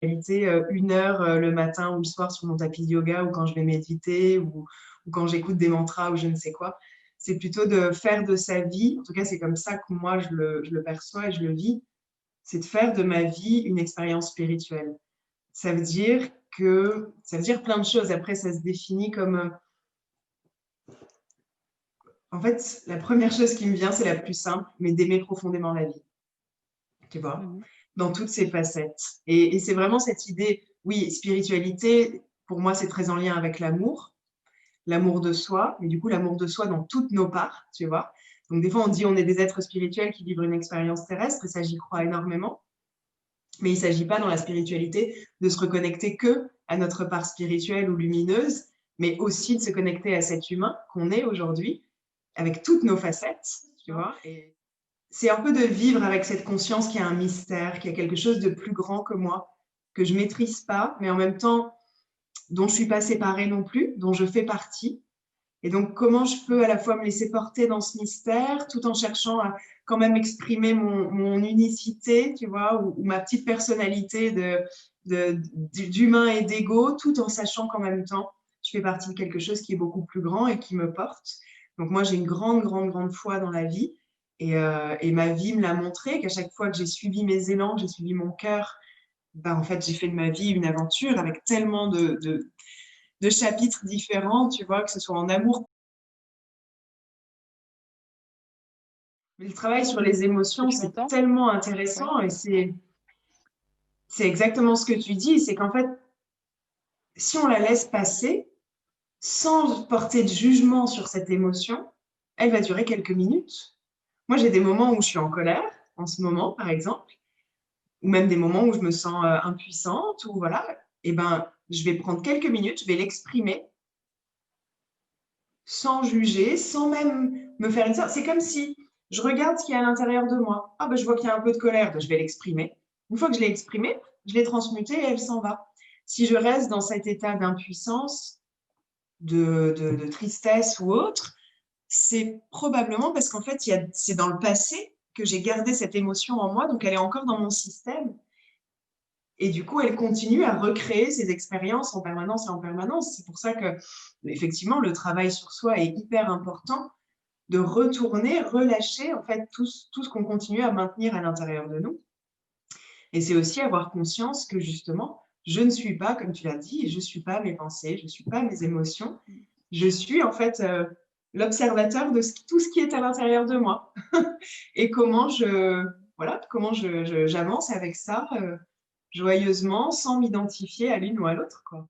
spiritualité 1 heure le matin ou le soir sur mon tapis de yoga ou quand je vais méditer ou quand j'écoute des mantras ou je ne sais quoi. C'est plutôt de faire de sa vie, en tout cas c'est comme ça que moi je le perçois et je le vis, c'est de faire de ma vie une expérience spirituelle. Ça veut dire ça veut dire plein de choses. Après, ça se définit comme, en fait, la première chose qui me vient, c'est la plus simple, mais d'aimer profondément la vie, tu vois, Mmh. dans toutes ses facettes. Et c'est vraiment cette idée, oui, spiritualité, pour moi, c'est très en lien avec l'amour de soi, mais du coup, l'amour de soi dans toutes nos parts, tu vois. Donc, des fois, on dit on est des êtres spirituels qui vivent une expérience terrestre, et ça, j'y crois énormément. Mais il ne s'agit pas dans la spiritualité de se reconnecter que à notre part spirituelle ou lumineuse, mais aussi de se connecter à cet humain qu'on est aujourd'hui, avec toutes nos facettes, tu vois. Et c'est un peu de vivre avec cette conscience qu'il y a un mystère, qu'il y a quelque chose de plus grand que moi, que je maîtrise pas, mais en même temps dont je suis pas séparée non plus, dont je fais partie. Et donc, comment je peux à la fois me laisser porter dans ce mystère, tout en cherchant à quand même exprimer mon unicité, tu vois, ou ma petite personnalité d'humain et d'ego, tout en sachant qu'en même temps, je fais partie de quelque chose qui est beaucoup plus grand et qui me porte. Donc moi, j'ai une grande, grande, grande foi dans la vie. Et ma vie me l'a montré, qu'à chaque fois que j'ai suivi mes élans, que j'ai suivi mon cœur, ben, en fait, j'ai fait de ma vie une aventure avec tellement de chapitres différents, tu vois, que ce soit en amour. Mais le travail sur les Ce que émotions, tu c'est m'entends? tellement Ouais. intéressant et c'est exactement ce que tu dis, c'est qu'en fait, si on la laisse passer, sans porter de jugement sur cette émotion, elle va durer quelques minutes. Moi, j'ai des moments où je suis en colère, en ce moment, par exemple, ou même des moments où je me sens impuissante, ou voilà, et ben, je vais prendre quelques minutes, je vais l'exprimer sans juger, sans même me faire une sorte. C'est comme si je regarde ce qu'il y a à l'intérieur de moi. Ah ben, je vois qu'il y a un peu de colère, ben, je vais l'exprimer. Une fois que je l'ai exprimée, je l'ai transmutée et elle s'en va. Si je reste dans cet état d'impuissance, de tristesse ou autre, c'est probablement parce qu'en fait, c'est dans le passé que j'ai gardé cette émotion en moi, donc elle est encore dans mon système. Et du coup, elle continue à recréer ces expériences en permanence et en permanence. C'est pour ça que, effectivement, le travail sur soi est hyper important, de retourner, relâcher en fait tout ce qu'on continue à maintenir à l'intérieur de nous. Et c'est aussi avoir conscience que justement, je ne suis pas, comme tu l'as dit, je ne suis pas mes pensées, je ne suis pas mes émotions. Mmh. Je suis en fait l'observateur de tout ce qui est à l'intérieur de moi. Et voilà, comment j'avance avec ça joyeusement, sans m'identifier à l'une ou à l'autre, quoi.